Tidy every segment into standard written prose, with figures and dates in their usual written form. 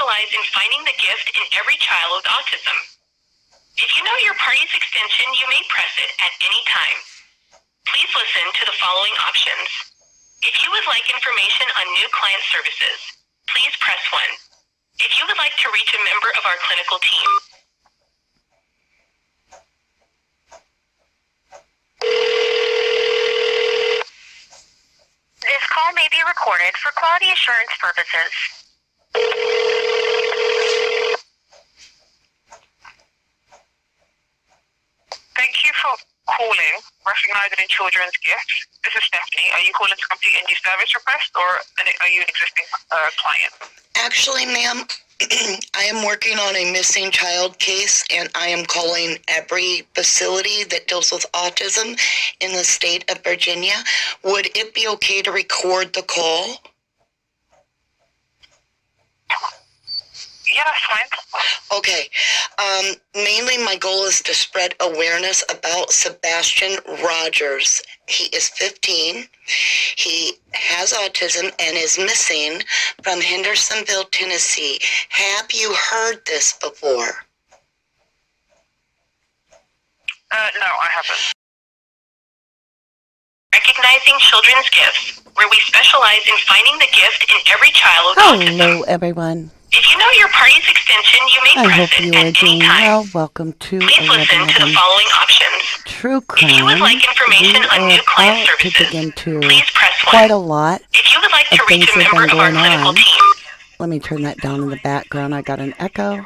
specialize in finding the gift in every child with autism. If you know your party's extension, you may press it at any time. Please listen to the following options. If you would like information on new client services, please press 1. If you would like to reach a member of our clinical team, this call may be recorded for quality assurance purposes. Thank you for calling Recognizing Children's Gifts. This is Stephanie. Are you calling to complete a new service request, or are you an existing client? Actually, ma'am, I am working on a missing child case, and I am calling every facility that deals with autism in the state of Virginia. Would it be okay to record the call? Yeah, that's fine. Okay. Mainly my goal is to spread awareness about Sebastian Rogers. He is 15. He has autism and is missing from Hendersonville, Tennessee. Have you heard this before? No, I haven't. Recognizing Children's Gifts, where we specialize in finding the gift in every child with autism. Hello, everyone. If you know your party's extension, you may I press hope it you at are any doing time. well. Welcome to Please listen to the following options. True If you would Crime. like information on new client To dig services, into please press 1. quite a lot If you would like of to reach things a that have member been of our going clinical on. team, Let me turn that down in the background. I got an echo.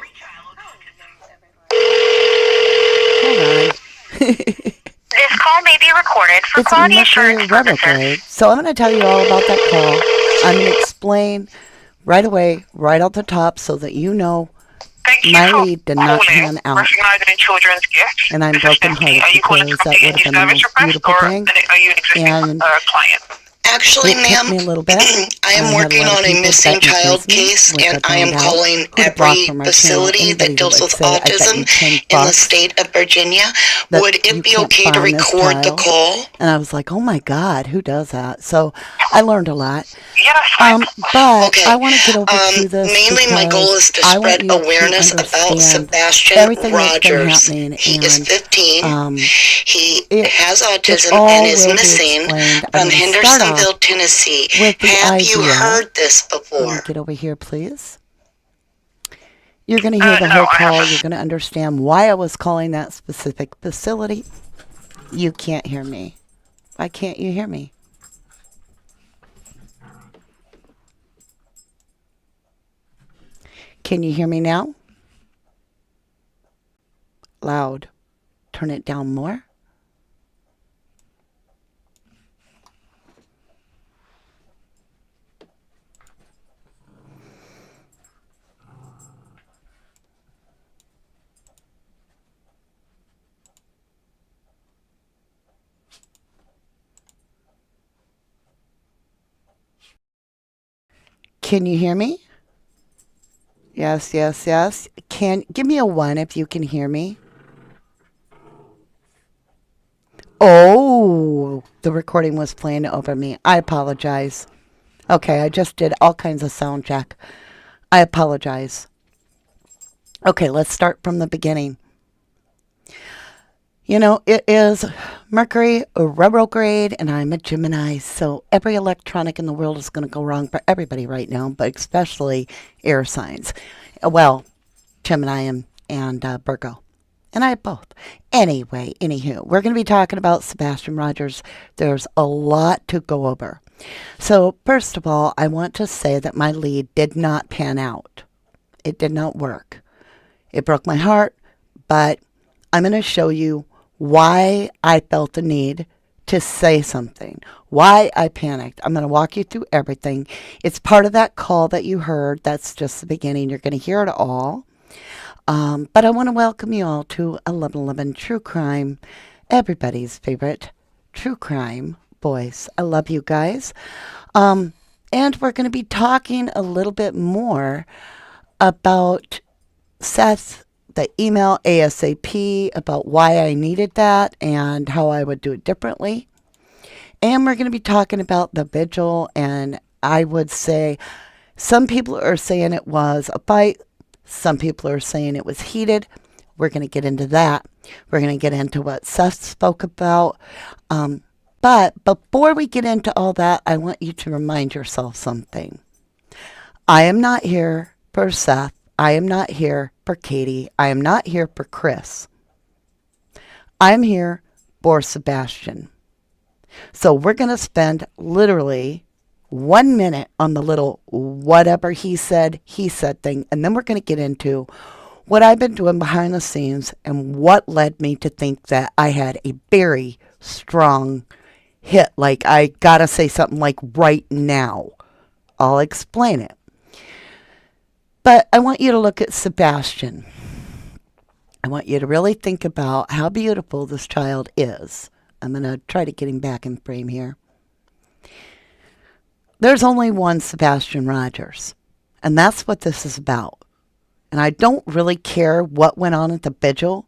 Hold on. this call may be recorded for It's quality Mercury assurance purposes. retrograde. So I'm going to tell you all about that call. I'm going to explain right away, right off the top, so that you know Thank you my for lead did not calling pan out. Recognizing Children's Gifts. And I'm This is broken Stephanie. hearted Are you calling to because that complete a would have new been the service most request, beautiful or thing. are you an existing And client? Actually, it took me a ma'am, little bit. I am working on a missing child case, and I am calling every facility that deals with autism in the state of Virginia. Would it be okay to record the call? And I was like, oh my God, who does that? So I learned a lot. Yeah, that's fine. But Okay. I want to get over to this. Mainly my goal is to I want spread you to awareness about understand Sebastian everything that's been Rogers. happening. He is 15. He has it autism all and is will be missing explained. I'm from gonna start Hendersonville, off Tennessee. with the Have you idea. heard this Let before? me get over here, please. You're going to hear the No, whole I call. haven't. You're going to understand why I was calling that specific facility. You can't hear me. Why can't you hear me? Can you hear me now? Loud. Turn it down more. Can you hear me? Yes, yes, yes. Give me a 1 if you can hear me. Oh, the recording was playing over me. I apologize. Okay, I just did all kinds of sound check. I apologize. Okay, let's start from the beginning. You know, it is Mercury retrograde, and I'm a Gemini, so every electronic in the world is going to go wrong for everybody right now, but especially air signs. Well, Gemini and Virgo. And I have both. Anyway, anywho, we're going to be talking about Sebastian Rogers. There's a lot to go over. So, first of all, I want to say that my lead did not pan out. It did not work. It broke my heart, but I'm going to show you why I felt the need to say something, why I panicked. I'm going to walk you through everything. It's part of that call that you heard. That's just the beginning. You're going to hear it all. But I want to welcome you all to 1111 True Crime, everybody's favorite true crime voice. I love you guys. And we're going to be talking a little bit more about Seth, the email ASAP, about why I needed that and how I would do it differently. And we're going to be talking about the Vigil, and I would say Some people are saying it was a fight. Some people are saying it was heated. We're going to get into that. We're going to get into what Seth spoke about. But before we get into all that, I want you to remind yourself something. I am not here for Seth. I am not here for Katie. I am not here for Chris. I'm here for Sebastian. So we're going to spend literally 1 minute on the little whatever he said thing, and then we're going to get into what I've been doing behind the scenes and what led me to think that I had a very strong hit. Like, I got to say something like right now. I'll explain it. But I want you to look at Sebastian. I want you to really think about how beautiful this child is. I'm going to try to get him back in frame here. There's only one Sebastian Rogers, and that's what this is about. And I don't really care what went on at the Vigil.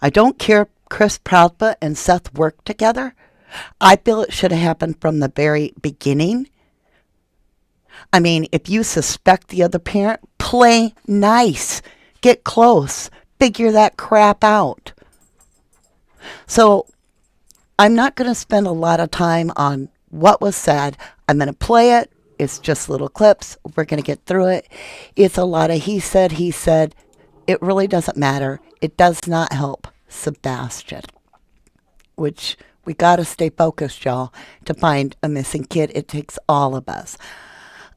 I don't care if Chris Proudfoot and Seth worked together. I feel it should have happened from the very beginning. I mean, if you suspect the other parent, play nice. Get close. Figure that crap out. So I'm not going to spend a lot of time on what was said. I'm going to play it. It's just little clips. We're going to get through it. It's a lot of he said. It really doesn't matter. It does not help Sebastian, which we got to stay focused, y'all, to find a missing kid. It takes all of us.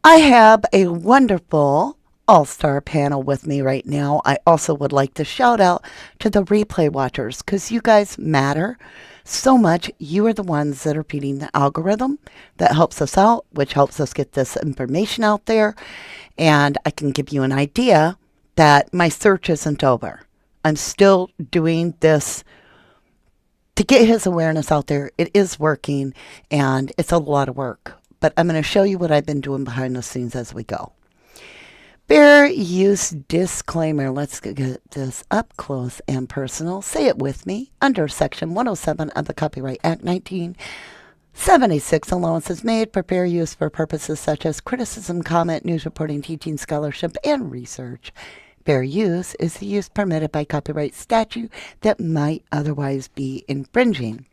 I have a wonderful all-star panel with me right now. I also would like to shout out to the replay watchers because you guys matter so much. You are the ones that are feeding the algorithm that helps us out, which helps us get this information out there. And I can give you an idea that my search isn't over. I'm still doing this to get his awareness out there. It is working, and it's a lot of work. But I'm going to show you what I've been doing behind the scenes as we go. Fair use disclaimer. Let's get this up close and personal. Say it with me. Under Section 107 of the Copyright Act 1976, allowance is made for fair use for purposes such as criticism, comment, news reporting, teaching, scholarship, and research. Fair use is the use permitted by copyright statute that might otherwise be infringing.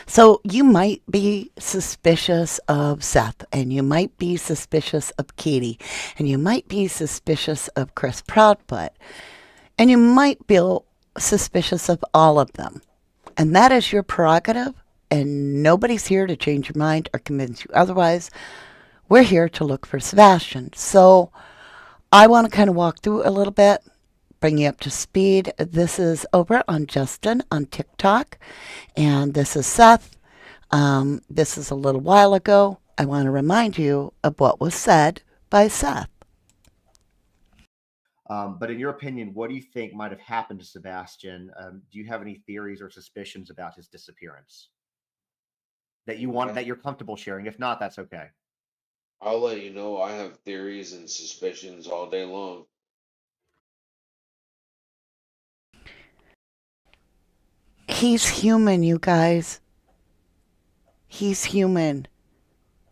So you might be suspicious of Seth, and you might be suspicious of Katie, and you might be suspicious of Chris Proudfoot, and you might feel suspicious of all of them. And that is your prerogative, and nobody's here to change your mind or convince you otherwise. We're here to look for Sebastian. So I want to kind of walk through a little bit, bring you up to speed. This is over on Justin on TikTok, and this is Seth. This is a little while ago. I want to remind you of what was said by Seth. But in your opinion, what do you think might have happened to Sebastian? Do you have any theories or suspicions about his disappearance that you're comfortable sharing? If not, that's okay. I'll let you know I have theories and suspicions all day long. He's human, you guys. He's human.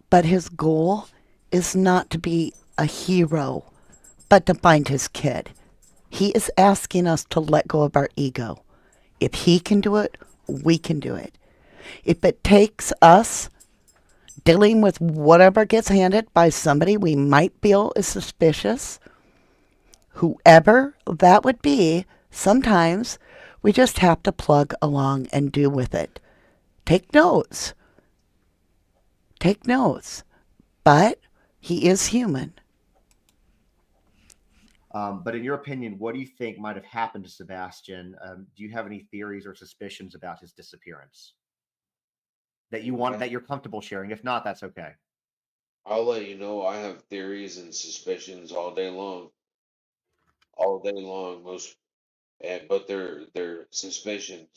But his goal is not to be a hero, but to find his kid. He is asking us to let go of our ego. If he can do it, we can do it. If it takes us dealing with whatever gets handed by somebody we might feel is suspicious, whoever that would be, sometimes we just have to plug along and do with it. Take notes. Take notes. But he is human. But in your opinion, what do you think might have happened to Sebastian? Do you have any theories or suspicions about his disappearance that you're comfortable sharing? If not, that's okay. I'll let you know I have theories and suspicions all day long. But they're suspicions.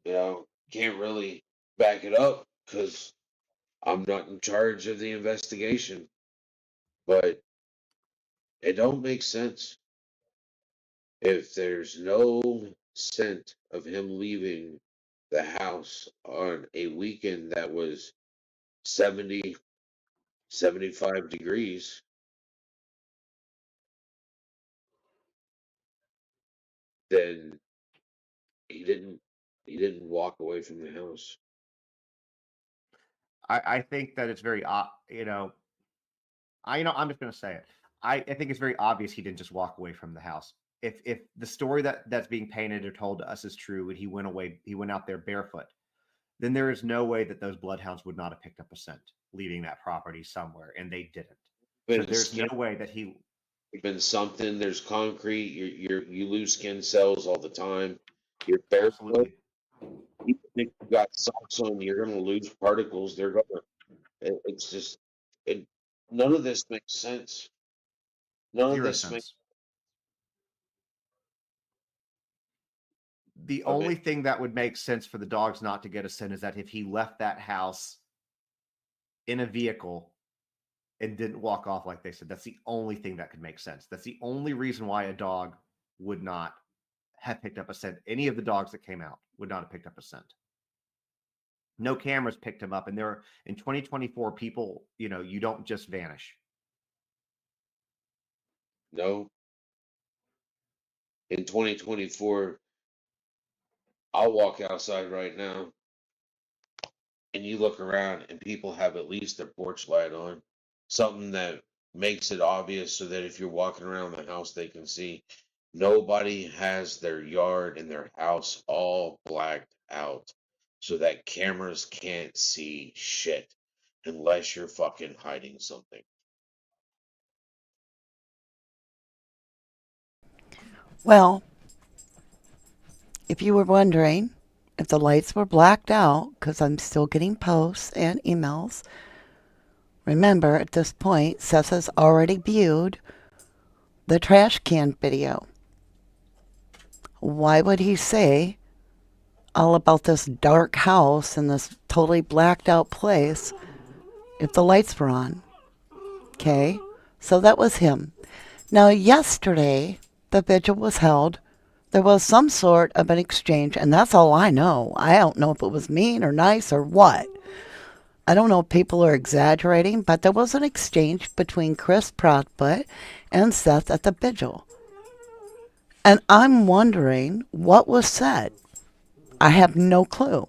Can't really back it up because I'm not in charge of the investigation. But it don't make sense. If there's no scent of him leaving the house on a weekend that was 70, 75 degrees, then he didn't he didn't walk away from the house. I think that it's very, I'm just going to say it. I think it's very obvious he didn't just walk away from the house. If the story that's being painted or told to us is true, and he went out there barefoot, then there is no way that those bloodhounds would not have picked up a scent leaving that property somewhere, and they didn't. So Been there's skin, no way that he. been something. There's concrete. You lose skin cells all the time. You're barefoot. Absolutely. Even if you got socks on, you're gonna lose particles. They're gonna. It's just. It. None of this makes sense. None of Zero this makes. sense. The I mean, only thing that would make sense for the dogs not to get a scent is that if he left that house in a vehicle and didn't walk off like they said. That's the only thing that could make sense. That's the only reason why a dog would not have picked up a scent. Any of the dogs that came out would not have picked up a scent. No cameras picked him up. And there are, in 2024, people, you don't just vanish. no. In 2024, I'll walk outside right now, and you look around, and people have at least their porch light on, something that makes it obvious so that if you're walking around the house, they can see. Nobody has their yard and their house all blacked out so that cameras can't see shit unless you're fucking hiding something. Well, if you were wondering if the lights were blacked out, because I'm still getting posts and emails, remember at this point, Seth has already viewed the trash can video. Why would he say all about this dark house and this totally blacked out place if the lights were on? Okay, so that was him. Now, yesterday, the vigil was held. There was some sort of an exchange, and that's all I know. I don't know if it was mean or nice or what. I don't know if people are exaggerating, but there was an exchange between Chris Proudfoot and Seth at the vigil. And I'm wondering what was said. I have no clue.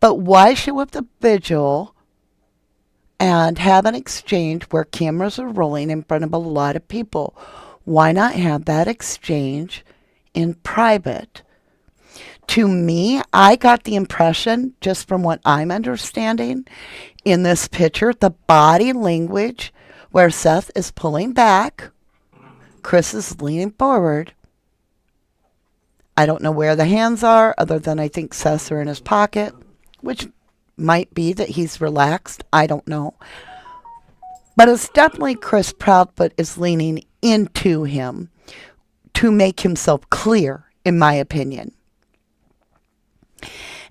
But why show up the vigil and have an exchange where cameras are rolling in front of a lot of people? Why not have that exchange in private? To me, I got the impression, just from what I'm understanding, in this picture, the body language where Seth is pulling back, Chris is leaning forward. I don't know where the hands are, other than I think Seth's are in his pocket, which might be that he's relaxed. I don't know. But it's definitely Chris Proudfoot is leaning into him to make himself clear, in my opinion.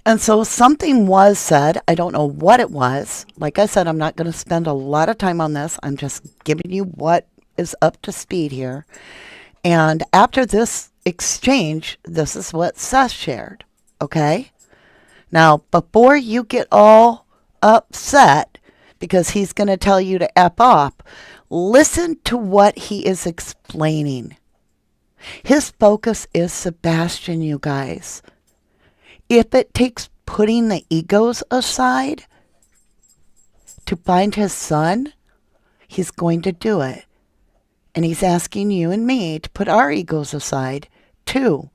And so something was said. I don't know what it was. Like I said, I'm not going to spend a lot of time on this. I'm just giving you what is up to speed here. And after this exchange, this is what Seth shared. Okay? Now, before you get all upset because he's going to tell you to F off, listen to what he is explaining. His focus is Sebastian, you guys. If it takes putting the egos aside to find his son, he's going to do it. And he's asking you and me to put our egos aside too.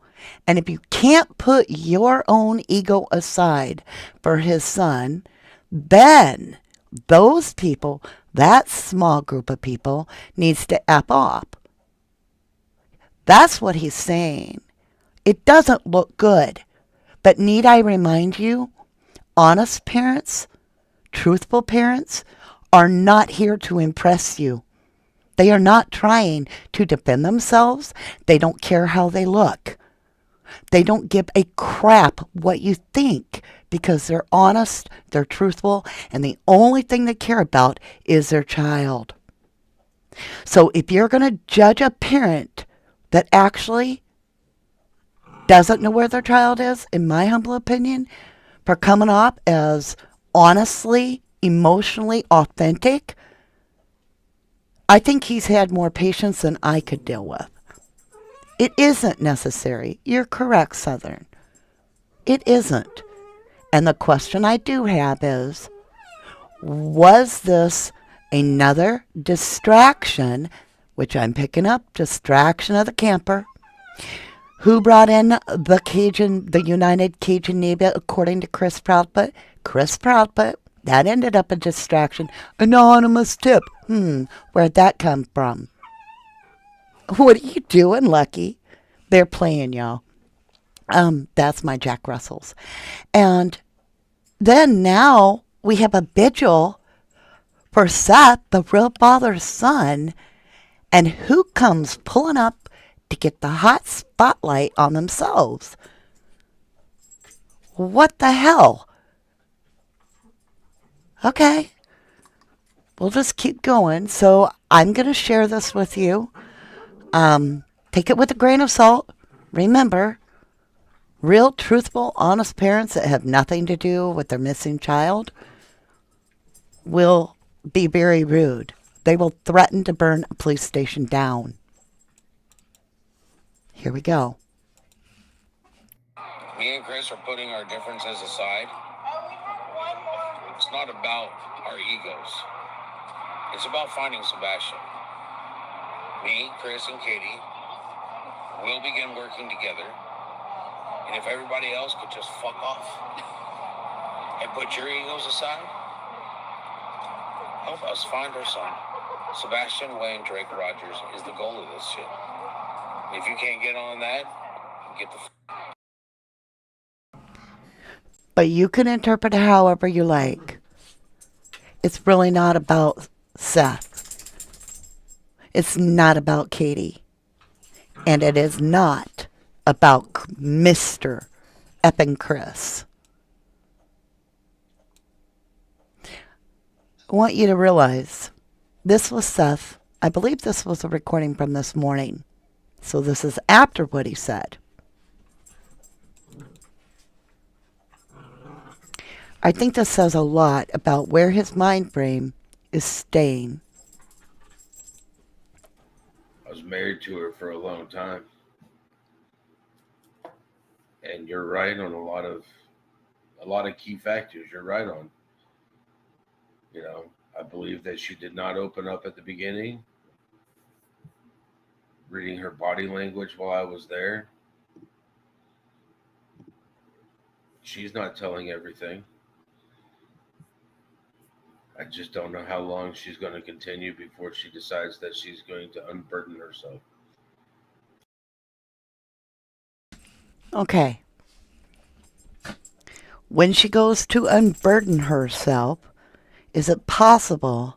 And if you can't put your own ego aside for his son, then those people, that small group of people, needs to F off. That's what he's saying. It doesn't look good. But need I remind you, honest parents, truthful parents, are not here to impress you. They are not trying to defend themselves. They don't care how they look. They don't give a crap what you think because they're honest, they're truthful, and the only thing they care about is their child. So if you're going to judge a parent that actually doesn't know where their child is, in my humble opinion, for coming off as honestly emotionally authentic, I think he's had more patience than I could deal with. It isn't necessary. You're correct, Southern. It isn't. And the question I do have is, was this another distraction, which I'm picking up, distraction of the camper, who brought in the United Cajun Navy, according to Chris Proudfoot? Chris Proudfoot, that ended up a distraction. Anonymous tip. Where'd that come from? What are you doing, Lucky? They're playing, y'all. That's my Jack Russells. And then now we have a vigil for Seth, the real father's son. And who comes pulling up to get the hot spotlight on themselves? What the hell? Okay. We'll just keep going. So I'm going to share this with you. Take it with a grain of salt. Remember, real, truthful, honest parents that have nothing to do with their missing child will be very rude. They will threaten to burn a police station down. Here we go. Me and Chris are putting our differences aside. It's not about our egos. It's about finding Sebastian. Me, Chris, and Katie will begin working together. And if everybody else could just fuck off and put your egos aside, help us find our son. Sebastian Wayne Drake Rogers is the goal of this shit. If you can't get on that, get the But you can interpret it however you like. It's really not about Seth. It's not about Katie. And it is not about Mr. Epping Chris. I want you to realize this was Seth. I believe this was a recording from this morning. So this is after what he said. I think this says a lot about where his mind frame is staying. I was married to her for a long time. And you're right on a lot of key factors. You're right on. You know, I believe that she did not open up at the beginning. Reading her body language while I was there. She's not telling everything. I just don't know how long she's going to continue before she decides that she's going to unburden herself. Okay. When she goes to unburden herself, is it possible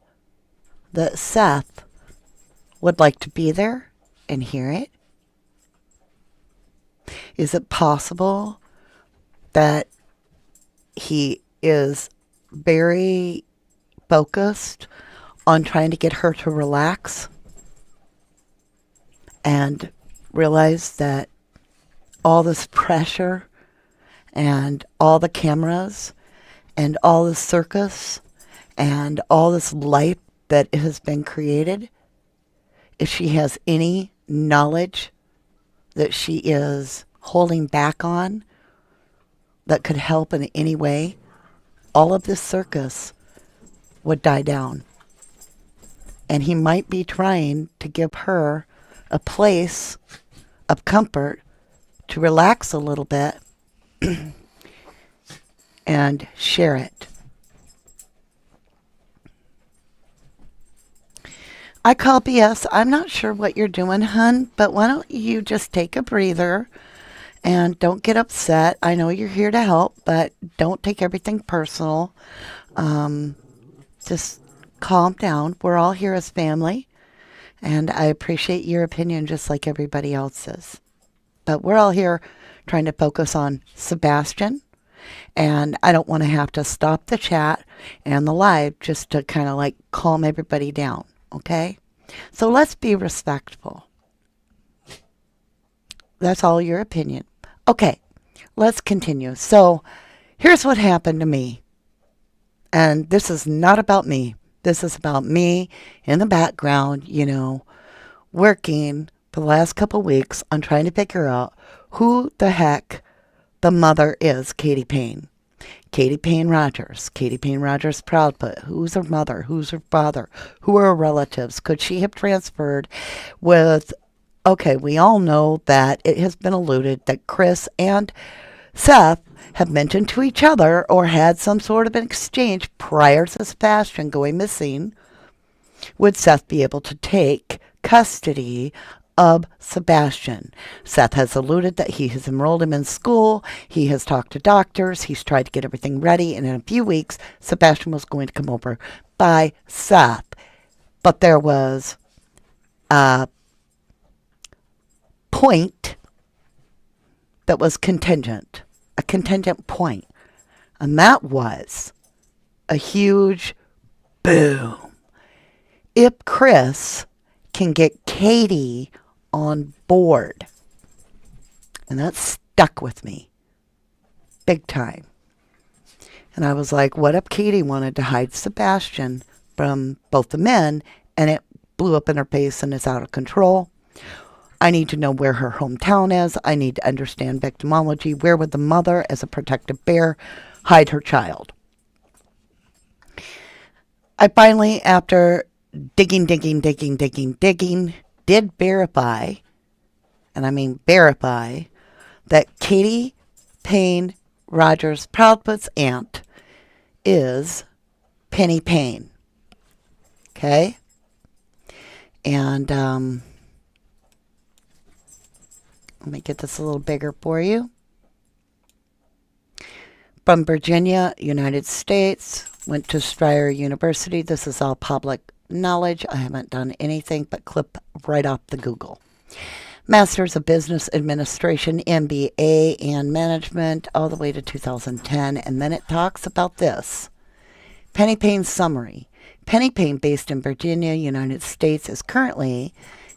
that Seth would like to be there and hear it? Is it possible that he is very focused on trying to get her to relax and realize that all this pressure and all the cameras and all the circus and all this life that has been created, if she has any knowledge that she is holding back on that could help in any way, all of this circus would die down. And he might be trying to give her a place of comfort to relax a little bit and share it. I call BS. I'm not sure what you're doing, hun, but why don't you just take a breather and don't get upset. I know you're here to help, but don't take everything personal. Just calm down. We're all here as family, and I appreciate your opinion just like everybody else's. But we're all here trying to focus on Sebastian, and I don't want to have to stop the chat and the live just to kind of like calm everybody down, okay? So let's be respectful. That's all your opinion. Okay, let's continue. So here's what happened to me. And this is not about me. This is about me in the background, working for the last couple weeks on trying to figure out who the heck the mother is, Katie Payne. Katie Payne Rogers. Katie Payne Rogers Proudfoot. Who's her mother? Who's her father? Who are her relatives? Could she have transferred with... Okay, we all know that it has been alluded that Chris and Seth have mentioned to each other or had some sort of an exchange prior to Sebastian going missing. Would Seth be able to take custody of Sebastian? Seth has alluded that he has enrolled him in school. He has talked to doctors. He's tried to get everything ready. And in a few weeks, Sebastian was going to come over by Seth. But there was a point that was contingent. A contingent point. And that was a huge boom. If Chris can get Katie on board. And that stuck with me. Big time. And I was like, what if Katie wanted to hide Sebastian from both the men and it blew up in her face and is out of control? I need to know where her hometown is. I need to understand victimology. Where would the mother, as a protective bear, hide her child? I finally, after digging, did verify, and I mean verify, that Katie Payne Rogers Proudfoot's aunt is Penny Payne. Okay? And let me get this a little bigger for you. From Virginia, United States, went to Strayer University. This is all public knowledge. I haven't done anything but clip right off the Google. Masters of Business Administration, MBA, and Management, all the way to 2010. And then it talks about this. Penny Payne's summary. Penny Payne, based in Virginia, United States, is currently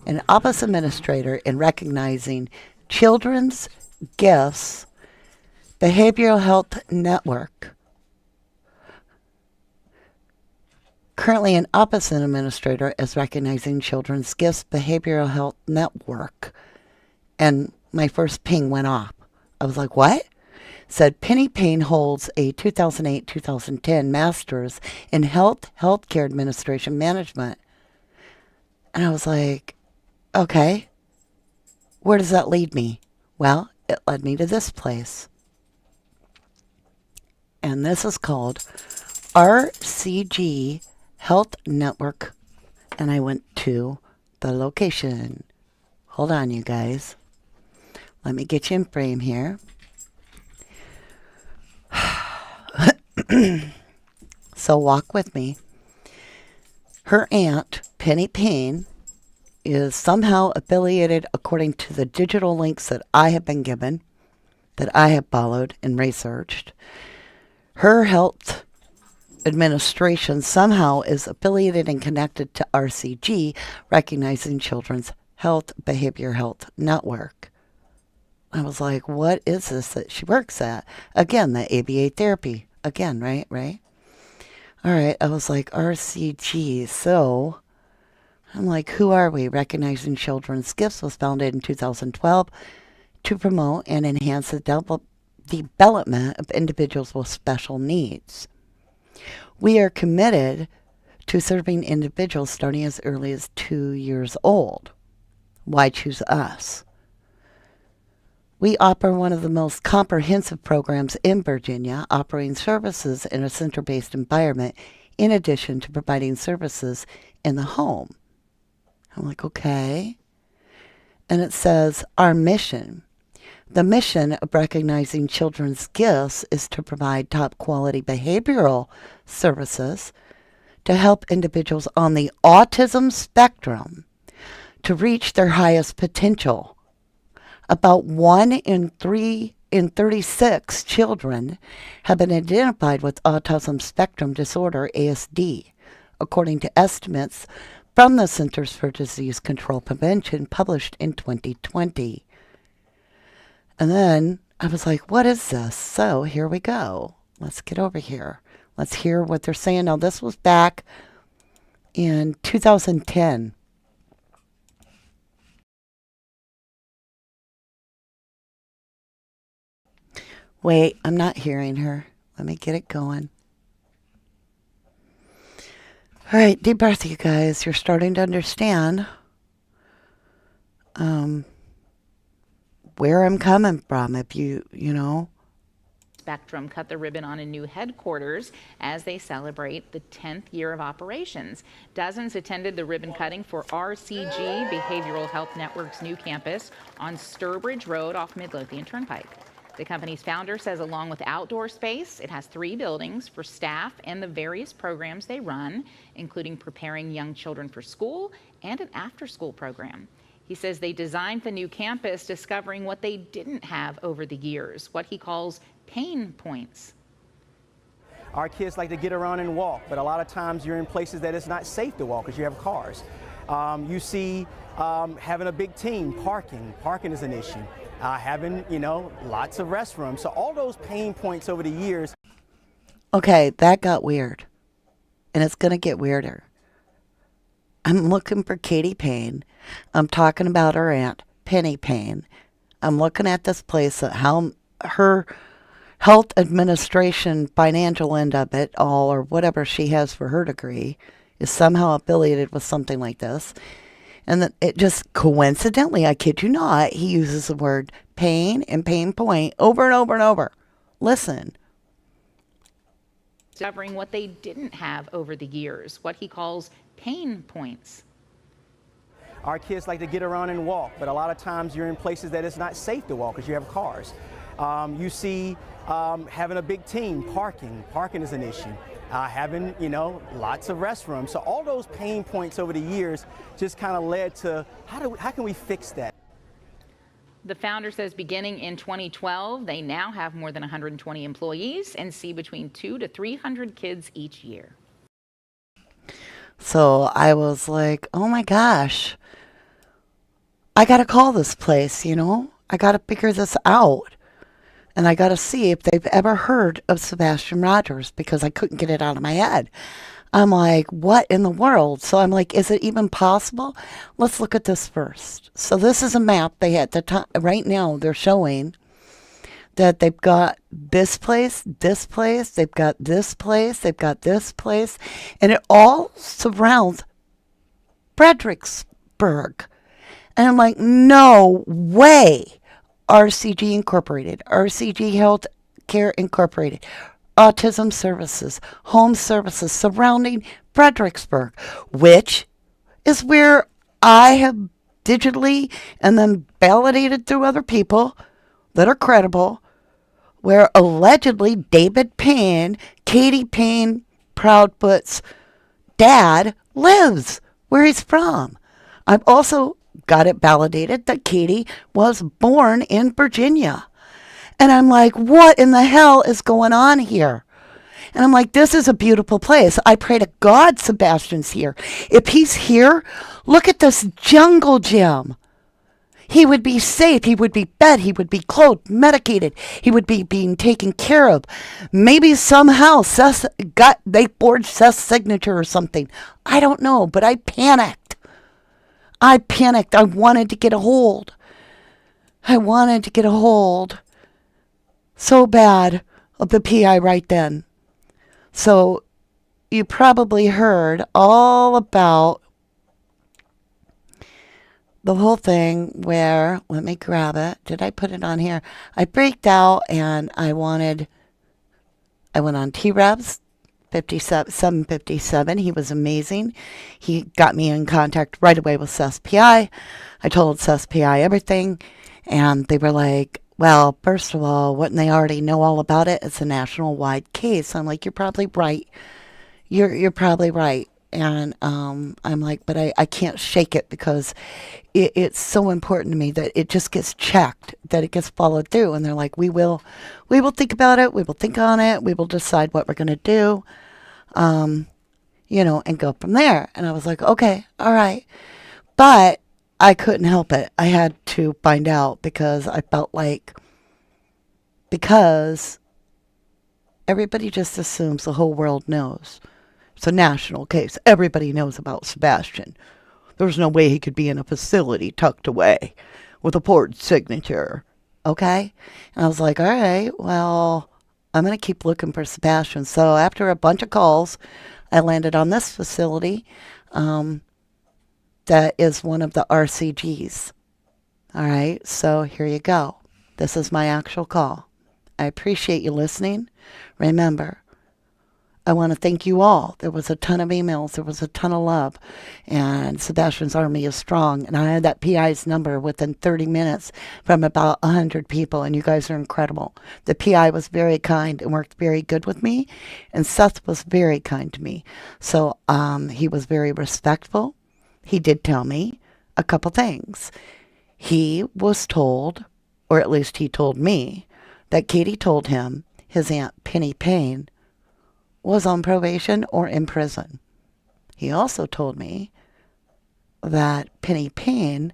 an office administrator in recognizing children's gifts behavioral health network. Currently an office administrator as recognizing children's gifts behavioral health network. And my first ping went off. I was like, what? Said Penny Payne holds a 2008-2010 master's in healthcare administration management. And I was like, okay, where does that lead me? Well, it led me to this place. And this is called RCG Health Network. And I went to the location. Hold on, you guys. Let me get you in frame here. So walk with me. Her aunt, Penny Payne, is somehow affiliated, according to the digital links that I have been given, that I have followed and researched. Her health administration somehow is affiliated and connected to RCG, Recognizing Children's Health Behavior Health Network. I was like, what is this that she works at? Again, the ABA therapy. Again, right? All right, I was like, RCG. So I'm like, who are we? Recognizing Children's Gifts was founded in 2012 to promote and enhance the development of individuals with special needs. We are committed to serving individuals starting as early as 2 years old. Why choose us? We offer one of the most comprehensive programs in Virginia, offering services in a center-based environment, in addition to providing services in the home. I'm like, okay. And it says, our mission. The mission of Recognizing Children's Gifts is to provide top-quality behavioral services to help individuals on the autism spectrum to reach their highest potential. About 1 in 36 children have been identified with autism spectrum disorder, ASD, according to estimates from the Centers for Disease Control Prevention published in 2020. And then I was like, what is this? So here we go. Let's get over here. Let's hear what they're saying. Now, this was back in 2010. Wait, I'm not hearing her. Let me get it going. All right, deep breath, you guys. You're starting to understand where I'm coming from. If you know. Spectrum cut the ribbon on a new headquarters as they celebrate the 10th year of operations. Dozens attended the ribbon cutting for RCG, Behavioral Health Network's new campus on Sturbridge Road off Midlothian Turnpike. The company's founder says along with outdoor space, it has 3 buildings for staff and the various programs they run, including preparing young children for school and an after-school program. He says they designed the new campus discovering what they didn't have over the years, what he calls pain points. Our kids like to get around and walk, but a lot of times you're in places that it's not safe to walk because you have cars. You see having a big team, parking is an issue. Having, lots of restrooms. So all those pain points over the years. Okay, that got weird. And it's going to get weirder. I'm looking for Katie Payne. I'm talking about her aunt, Penny Payne. I'm looking at this place, how her health administration financial end of it all, or whatever she has for her degree, is somehow affiliated with something like this. And then it just coincidentally, I kid you not, he uses the word pain and pain point over and over and over. Listen. Discovering what they didn't have over the years, what he calls pain points. Our kids like to get around and walk, but a lot of times you're in places that it's not safe to walk because you have cars. You see having a big team, parking is an issue. Having, lots of restrooms. So all those pain points over the years just kind of led to how can we fix that? The founder says beginning in 2012, they now have more than 120 employees and see between 200 to 300 kids each year. So I was like, oh my gosh, I got to call this place, I got to figure this out. And I got to see if they've ever heard of Sebastian Rogers because I couldn't get it out of my head. I'm like, what in the world? So I'm like, is it even possible? Let's look at this first. So this is a map they had the time. Right now they're showing that they've got this place, they've got this place, they've got this place, and it all surrounds Fredericksburg. And I'm like, no way. RCG Incorporated, RCG Health Care Incorporated, Autism Services, Home Services surrounding Fredericksburg, which is where I have digitally and then validated through other people that are credible, where allegedly David Payne, Katie Payne Proudfoot's dad, lives, where he's from. I've also got it validated that Katie was born in Virginia. And I'm like, what in the hell is going on here? And I'm like, this is a beautiful place. I pray to God Sebastian's here. If he's here, look at this jungle gym. He would be safe. He would be fed. He would be clothed, medicated. He would be being taken care of. Maybe somehow they forged Seth's signature or something. I don't know, but I panicked. I wanted to get a hold. So bad of the PI right then. So you probably heard all about the whole thing where, let me grab it. Did I put it on here? I freaked out and I went on T-Rebs. 757. He was amazing. He got me in contact right away with SESPI. I told SESPI everything, and they were like, well, first of all, wouldn't they already know all about it? It's a national-wide case. I'm like, you're probably right. You're probably right. And I'm like, but I can't shake it because it's so important to me that it just gets checked, that it gets followed through. And they're like, we will think about it. We will think on it. We will decide what we're going to do, and go from there. And I was like, okay, all right. But I couldn't help it. I had to find out because I felt like, everybody just assumes the whole world knows. It's a national case. Everybody knows about Sebastian. There's no way he could be in a facility tucked away with a forged signature. Okay? And I was like, all right, well, I'm going to keep looking for Sebastian. So after a bunch of calls, I landed on this facility that is one of the RCGs. All right, so here you go. This is my actual call. I appreciate you listening. Remember, I want to thank you all. There was a ton of emails. There was a ton of love. And Sebastian's Army is strong. And I had that PI's number within 30 minutes from about 100 people. And you guys are incredible. The PI was very kind and worked very good with me. And Seth was very kind to me. So he was very respectful. He did tell me a couple things. He was told, or at least he told me, that Katie told him his Aunt Penny Payne was on probation or in prison. He also told me that Penny Payne,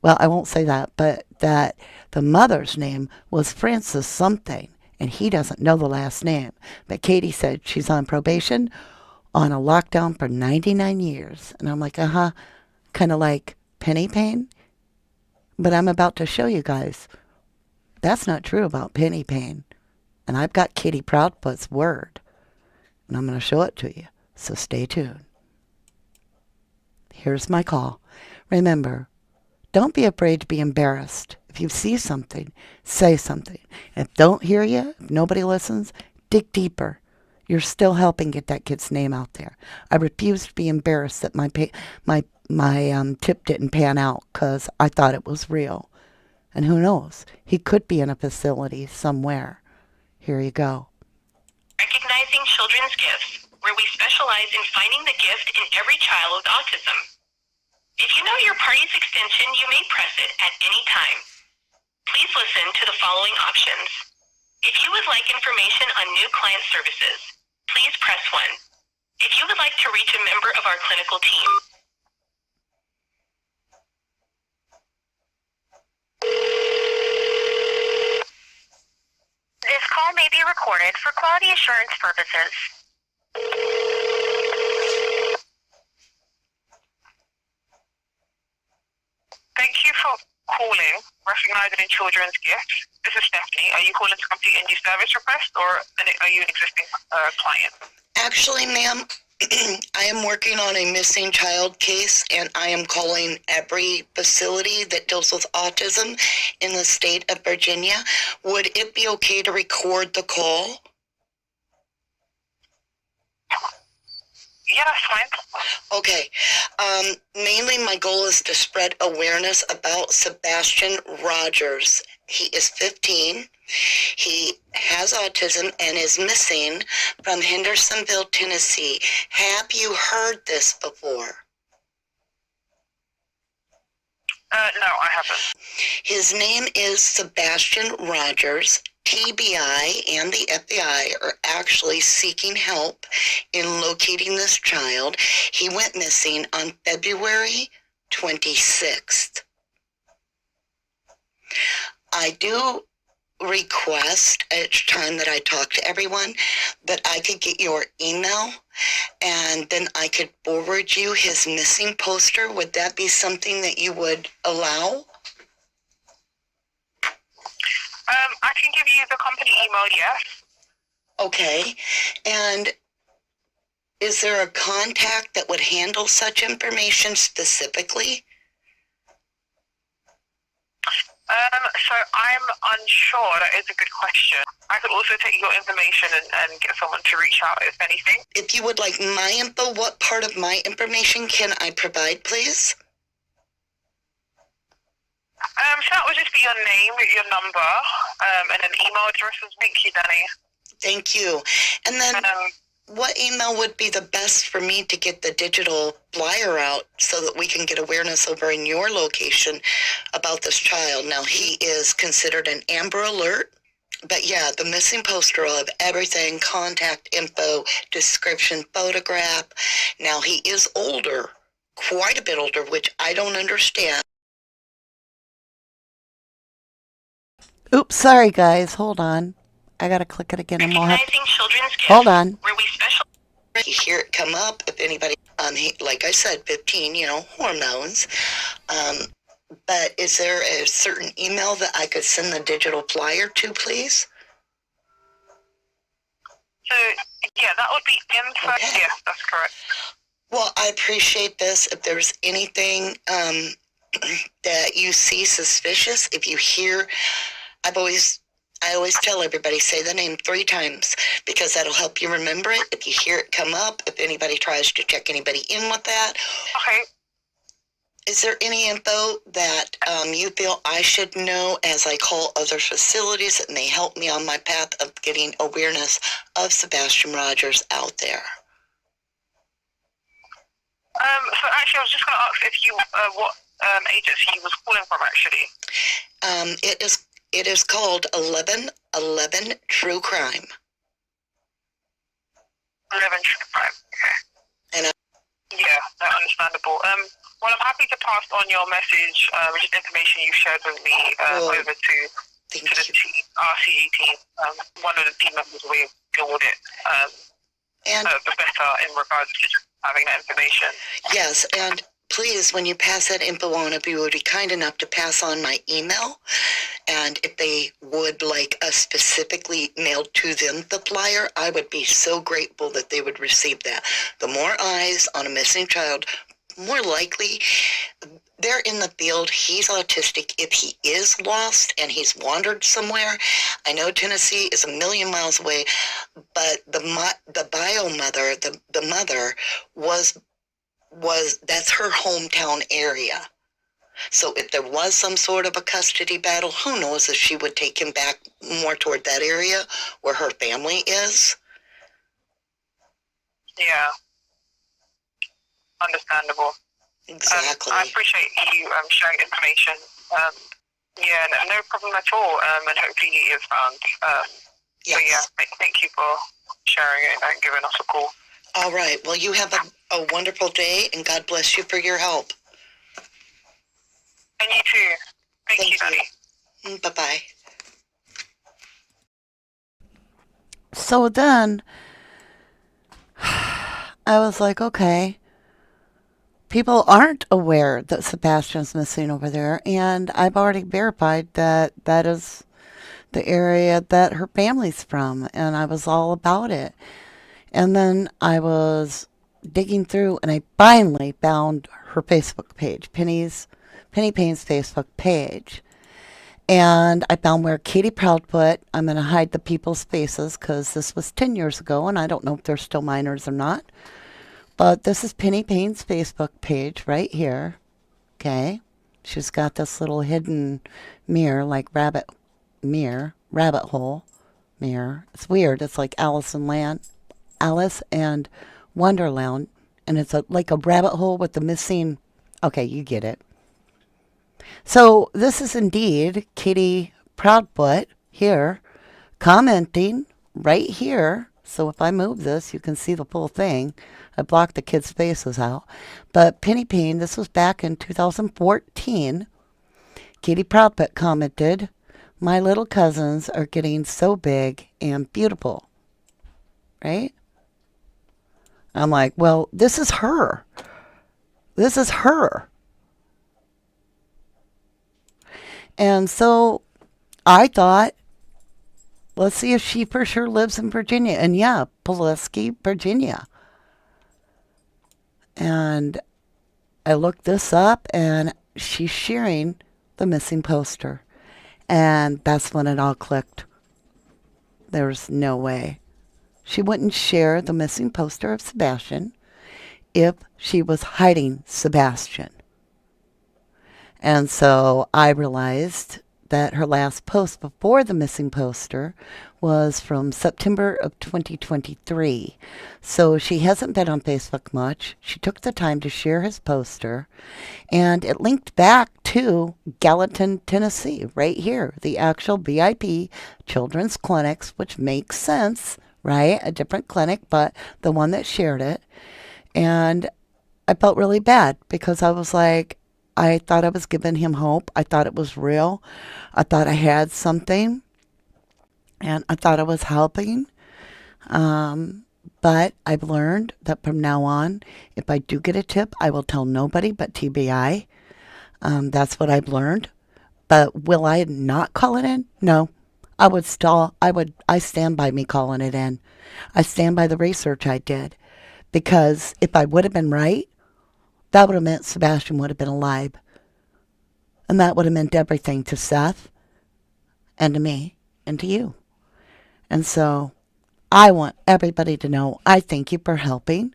well, I won't say that, but that the mother's name was Frances something, and he doesn't know the last name. But Katie said she's on probation on a lockdown for 99 years. And I'm like, kind of like Penny Payne. But I'm about to show you guys that's not true about Penny Payne. And I've got Kitty Proudfoot's word. And I'm going to show it to you. So stay tuned. Here's my call. Remember, don't be afraid to be embarrassed. If you see something, say something. If don't hear you, if nobody listens, dig deeper. You're still helping get that kid's name out there. I refuse to be embarrassed that my tip didn't pan out because I thought it was real. And who knows? He could be in a facility somewhere. Here you go. Recognizing children's gifts, where we specialize in finding the gift in every child with autism. If you know your party's extension, you may press it at any time. Please listen to the following options. If you would like information on new client services, please press 1. If you would like to reach a member of our clinical team, this call may be recorded for quality assurance purposes. Thank you for calling Recognizing Children's Gifts. This is Stephanie. Are you calling to complete a new service request, or are you an existing client? Actually, ma'am, I am working on a missing child case, and I am calling every facility that deals with autism in the state of Virginia. Would it be okay to record the call? Yeah, that's fine. Okay. Mainly my goal is to spread awareness about Sebastian Rogers. He is 15. He has autism and is missing from Hendersonville, Tennessee. Have you heard this before? No, I haven't. His name is Sebastian Rogers. TBI and the FBI are actually seeking help in locating this child. He went missing on February 26th. I do request each time that I talk to everyone that I could get your email and then I could forward you his missing poster. Would that be something that you would allow? I can give you the company email, yes. Okay. And is there a contact that would handle such information specifically? So I'm unsure. That is a good question. I could also take your information and get someone to reach out if anything. If you would like my info, what part of my information can I provide, please? So that would just be your name, your number, and an email address. Thank you, Danny. Thank you. And then what email would be the best for me to get the digital flyer out so that we can get awareness over in your location about this child? Now, he is considered an Amber Alert, but yeah, the missing poster will have everything, contact info, description, photograph. Now, he is older, quite a bit older, which I don't understand. Oops, sorry guys, hold on. I gotta click it again and we'll have. Recognizing children's gifts, Hold on. where we special. You hear it come up if anybody, like I said, 15, hormones. But is there a certain email that I could send the digital flyer to, please? So, yeah, that would be info. Okay. Yes, that's correct. Well, I appreciate this. If there's anything that you see suspicious, if you hear, I always tell everybody, say the name 3 times because that'll help you remember it. If you hear it come up, if anybody tries to check anybody in with that. Okay. Is there any info that you feel I should know as I call other facilities that may help me on my path of getting awareness of Sebastian Rogers out there? So actually, I was just going to ask if you, what agency you was calling from, actually. It is called 1111 True Crime. 11 True Crime. Okay. And Yeah, understandable. Well, I'm happy to pass on your message, which is information you shared with me, over to the RCA team. One of the team members will deal with it the better in regards to having that information. Yes, and please, when you pass that info on, if you would be kind enough to pass on my email, and if they would like us specifically mailed to them the flyer, I would be so grateful that they would receive that. The more eyes on a missing child, more likely they're in the field. He's autistic. If he is lost and he's wandered somewhere, I know Tennessee is a million miles away, but the bio mother, the mother was that's her hometown area. So if there was some sort of a custody battle, who knows if she would take him back more toward that area where her family is. Yeah. Understandable. Exactly. I appreciate you sharing information. No problem at all. And hopefully he is found. Yes. So yeah, thank you for sharing it and giving us a call. All right. Well, you have a wonderful day, and God bless you for your help. And you too. Thank you, Daddy. Bye-bye. So then I was like, okay, people aren't aware that Sebastian's missing over there, and I've already verified that that is the area that her family's from, and I was all about it. And then I was digging through, and I finally found her Facebook page, Penny Payne's Facebook page. And I found where Katie Proudfoot, I'm going to hide the people's faces because this was 10 years ago, and I don't know if they're still minors or not. But this is Penny Payne's Facebook page right here. Okay. She's got this little hidden mirror, like rabbit hole mirror. It's weird. It's like Alice and Wonderland. And it's like a rabbit hole with the missing. Okay, you get it. So this is indeed Katie Proudfoot here commenting right here. So if I move this, you can see the full thing. I blocked the kids' faces out. But Penny Payne, this was back in 2014. Katie Proudfoot commented, "My little cousins are getting so big and beautiful." Right? I'm like, well, this is her. This is her. And so I thought, let's see if she for sure lives in Virginia. And yeah, Pulaski, Virginia. And I looked this up, and she's sharing the missing poster. And that's when it all clicked. There's no way she wouldn't share the missing poster of Sebastian if she was hiding Sebastian. And so I realized that her last post before the missing poster was from September of 2023. So she hasn't been on Facebook much. She took the time to share his poster, and it linked back to Gallatin, Tennessee, right here, the actual VIP children's clinics, which makes sense, right? A different clinic, but the one that shared it. And I felt really bad because I was like, I thought I was giving him hope. I thought it was real. I thought I had something. and I thought I was helping. But I've learned that from now on, if I do get a tip, I will tell nobody but TBI. That's what I've learned. But will I not call it in? No. I stand by me calling it in. I stand by the research I did. Because if I would have been right, that would have meant Sebastian would have been alive. And that would have meant everything to Seth and to me and to you. And so I want everybody to know I thank you for helping.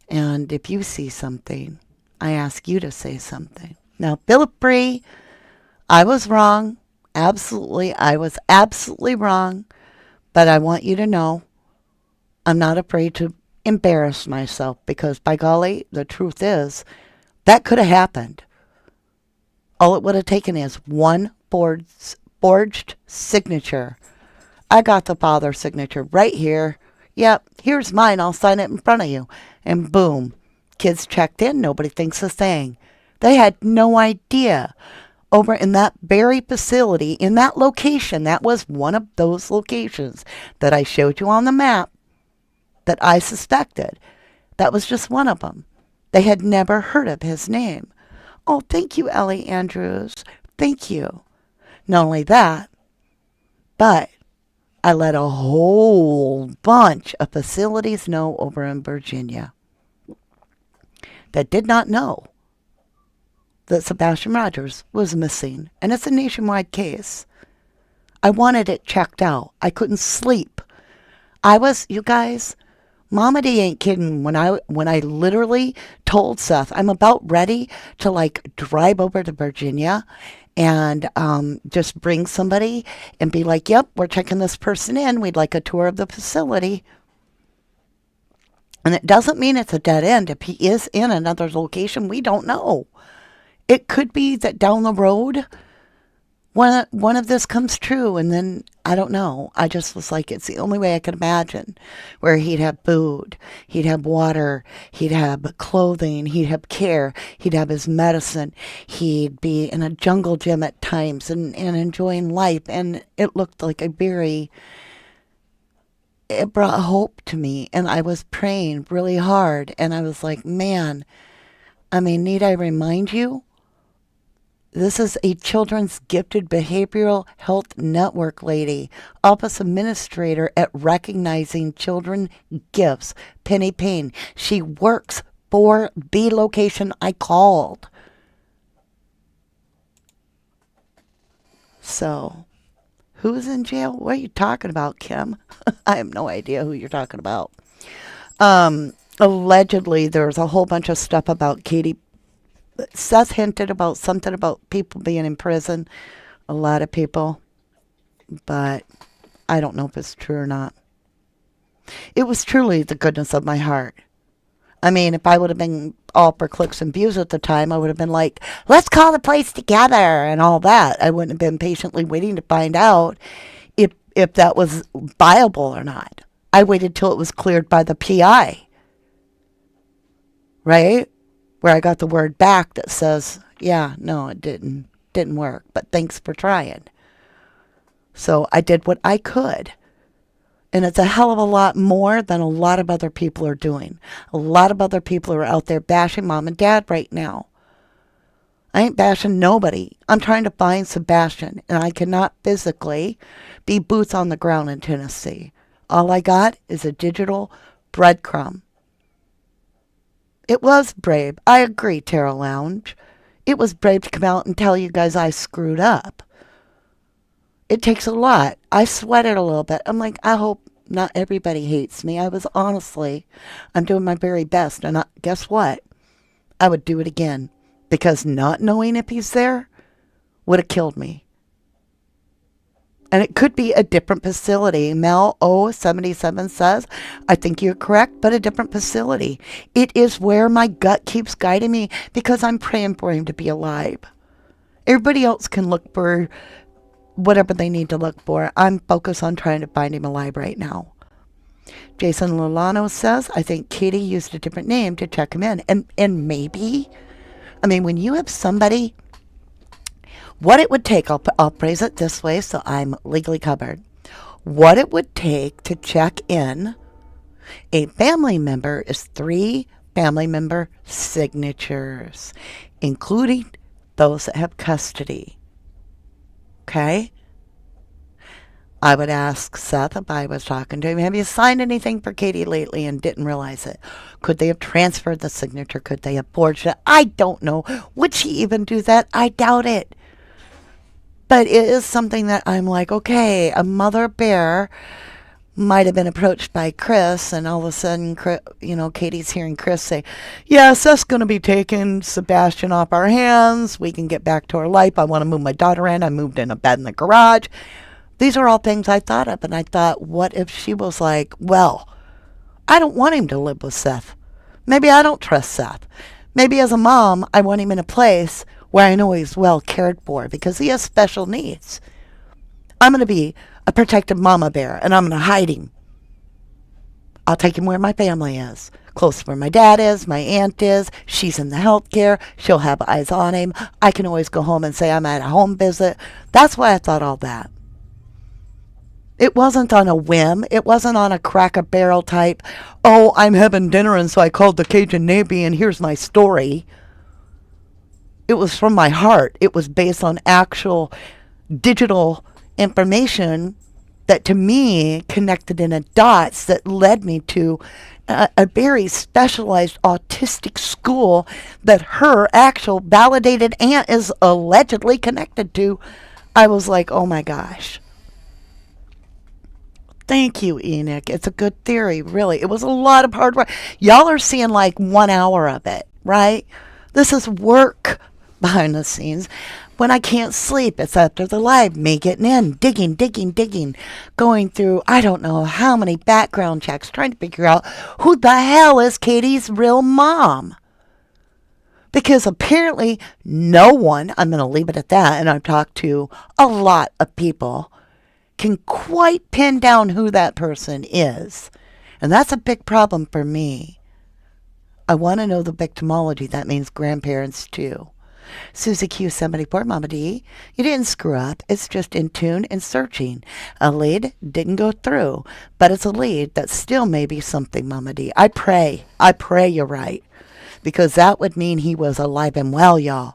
And if you see something, I ask you to say something. Now, feel free. I was wrong. Absolutely. I was absolutely wrong. But I want you to know I'm not afraid to embarrass myself because, by golly, the truth is that could have happened. All it would have taken is one forged signature. I got the father's signature right here. Yep, here's mine. I'll sign it in front of you. And boom, kids checked in. Nobody thinks a thing. They had no idea. Over in that very facility, in that location, that was one of those locations that I showed you on the map that I suspected. That was just one of them. They had never heard of his name. Oh, thank you, Ellie Andrews. Thank you. Not only that, but I let a whole bunch of facilities know over in Virginia that did not know that Sebastian Rogers was missing. And it's a nationwide case. I wanted it checked out. I couldn't sleep. You guys, Mama D ain't kidding when I literally told Seth I'm about ready to drive over to Virginia and just bring somebody and be like, yep, we're checking this person in. We'd like a tour of the facility. And it doesn't mean it's a dead end. If he is in another location, we don't know. It could be that down the road, one of this comes true, and then I don't know. I just was like, it's the only way I could imagine, where he'd have food, he'd have water, he'd have clothing, he'd have care, he'd have his medicine, he'd be in a jungle gym at times and enjoying life, and it looked like it brought hope to me, and I was praying really hard, and I was like, man, need I remind you? This is a Children's Gifted Behavioral Health Network lady, Office Administrator at Recognizing Children Gifts, Penny Payne. She works for the location I called. So, who's in jail? What are you talking about, Kim? I have no idea who you're talking about. Allegedly, there's a whole bunch of stuff about Katie. Seth hinted about something about people being in prison, a lot of people, but I don't know if it's true or not. It was truly the goodness of my heart. If I would have been all for clicks and views at the time, I would have been like, let's call the place together and all that. I wouldn't have been patiently waiting to find out if that was viable or not. I waited till it was cleared by the PI, right? Where I got the word back that says, yeah, no, it didn't work, but thanks for trying. So I did what I could. And it's a hell of a lot more than a lot of other people are doing. A lot of other people are out there bashing mom and dad right now. I ain't bashing nobody. I'm trying to find Sebastian, and I cannot physically be boots on the ground in Tennessee. All I got is a digital breadcrumb. It was brave. I agree, Terra Lounge. It was brave to come out and tell you guys I screwed up. It takes a lot. I sweated a little bit. I'm like, I hope not everybody hates me. I'm doing my very best. And guess what? I would do it again. Because not knowing if he's there would have killed me. And it could be a different facility. Mel O77 says, I think you're correct, but a different facility. It is where my gut keeps guiding me because I'm praying for him to be alive. Everybody else can look for whatever they need to look for. I'm focused on trying to find him alive right now. Jason Lolano says, I think Katie used a different name to check him in. And maybe, when you have somebody, what it would take, I'll phrase it this way so I'm legally covered. what it would take to check in. A family member is 3 family member signatures, including those that have custody. Okay? I would ask Seth if I was talking to him, have you signed anything for Katie lately, and didn't realize it? Could they have transferred the signature? Could they have forged it? I don't know. Would she even do that? I doubt it. But it is something that I'm like, okay, a mother bear might have been approached by Chris, and all of a sudden, Katie's hearing Chris say, yes, that's going to be taking Sebastian off our hands. We can get back to our life. I want to move my daughter in. I moved in a bed in the garage. These are all things I thought of, and I thought, what if she was like, well, I don't want him to live with Seth. Maybe I don't trust Seth. Maybe as a mom, I want him in a place where I know he's well cared for because he has special needs. I'm going to be a protective mama bear, and I'm going to hide him. I'll take him where my family is, close to where my dad is, my aunt is. She's in the healthcare. She'll have eyes on him. I can always go home and say I'm at a home visit. That's why I thought all that. It wasn't on a whim. It wasn't on a Cracker Barrel type, oh, I'm having dinner and so I called the Cajun Navy and here's my story. It was from my heart. It was based on actual digital information that to me connected in a dots that led me to a very specialized autistic school that her actual validated aunt is allegedly connected to. I was like, oh my gosh. Thank you, Enoch. It's a good theory, really. It was a lot of hard work. Y'all are seeing like 1 hour of it, right? This is work behind the scenes. When I can't sleep, it's after the live, me getting in, digging, going through, I don't know how many background checks, trying to figure out who the hell is Katie's real mom. Because apparently no one, I'm going to leave it at that, and I've talked to a lot of people, can quite pin down who that person is. And that's a big problem for me. I want to know the victimology. That means grandparents too. Susie Q74, Mama D, you didn't screw up. It's just in tune and searching. A lead didn't go through, but it's a lead that still may be something, Mama D. I pray you're right, because that would mean he was alive and well, y'all.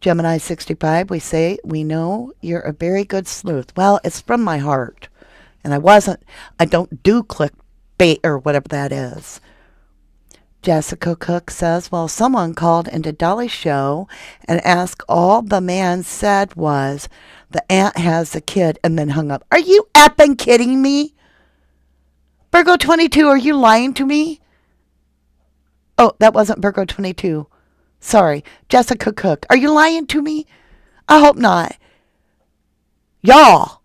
Gemini 65, we say, we know you're a very good sleuth. Well, it's from my heart. And I don't do clickbait or whatever that is. Jessica Cook says, well, someone called into Dolly's show and asked, all the man said was, the aunt has the kid, and then hung up. Are you effing kidding me? Virgo 22, are you lying to me? Oh, that wasn't Virgo 22. Sorry, Jessica Cook. Are you lying to me? I hope not. Y'all,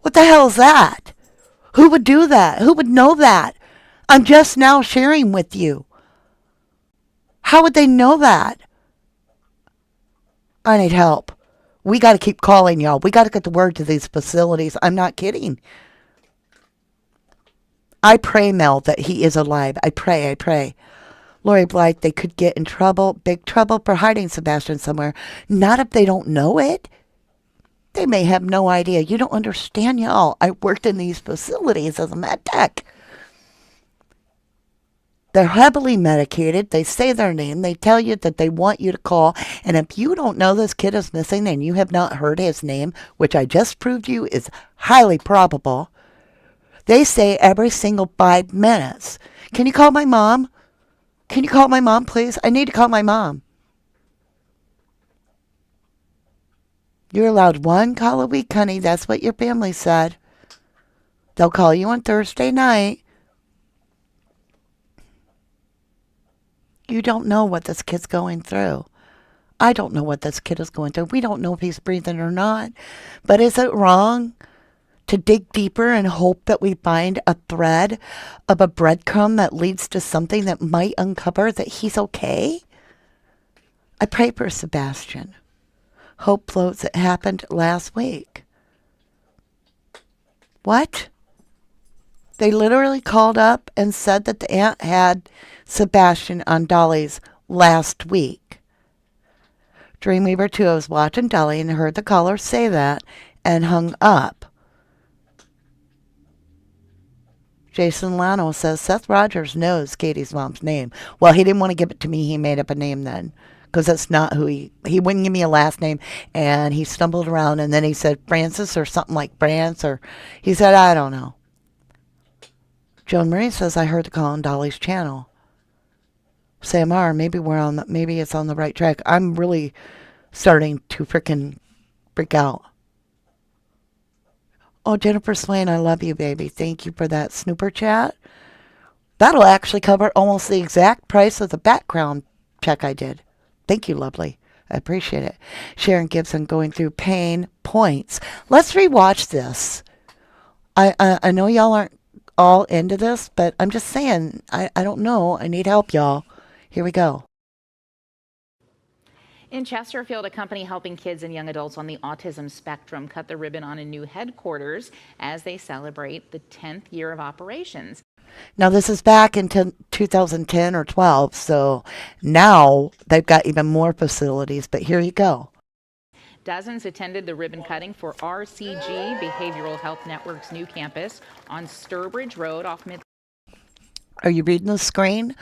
what the hell is that? Who would do that? Who would know that? I'm just now sharing with you. How would they know that? I need help. We got to keep calling, y'all. We got to get the word to these facilities. I'm not kidding. I pray, Mel, that he is alive. I pray. Lori Blythe, they could get in trouble, big trouble, for hiding Sebastian somewhere. Not if they don't know it. They may have no idea. You don't understand, y'all. I worked in these facilities as a med tech. They're heavily medicated. They say their name. They tell you that they want you to call. And if you don't know this kid is missing and you have not heard his name, which I just proved to you is highly probable, they say every single 5 minutes, can you call my mom? Can you call my mom, please? I need to call my mom. You're allowed 1 call a week, honey. That's what your family said. They'll call you on Thursday night. You don't know what this kid's going through. I don't know what this kid is going through. We don't know if he's breathing or not. But is it wrong to dig deeper and hope that we find a thread of a breadcrumb that leads to something that might uncover that he's okay? I pray for Sebastian. Hope floats. It happened last week. What? They literally called up and said that the aunt had Sebastian on Dolly's last week. Dreamweaver 2, I was watching Dolly and heard the caller say that and hung up. Jason Lano says Seth Rogers knows Katie's mom's name. Well, he didn't want to give it to me. He made up a name then, because that's not who he wouldn't give me a last name, and he stumbled around, and then he said Francis or something like Brance, or he said, I don't know. Joan Marie says, I heard the call on Dolly's channel. Sam R, maybe maybe it's on the right track. I'm really starting to freaking freak out. Oh, Jennifer Swain, I love you, baby. Thank you for that snooper chat. That'll actually cover almost the exact price of the background check I did. Thank you, lovely. I appreciate it. Sharon Gibson going through pain points. Let's rewatch this. I know y'all aren't all into this, but I'm just saying, I don't know. I need help, y'all. Here we go. In Chesterfield, a company helping kids and young adults on the autism spectrum cut the ribbon on a new headquarters as they celebrate the 10th year of operations. Now, this is back in 2010 or 12, so now they've got even more facilities, but here you go. Dozens attended the ribbon cutting for RCG, Behavioral Health Network's new campus on Sturbridge Road off Mid. Are you reading the screen?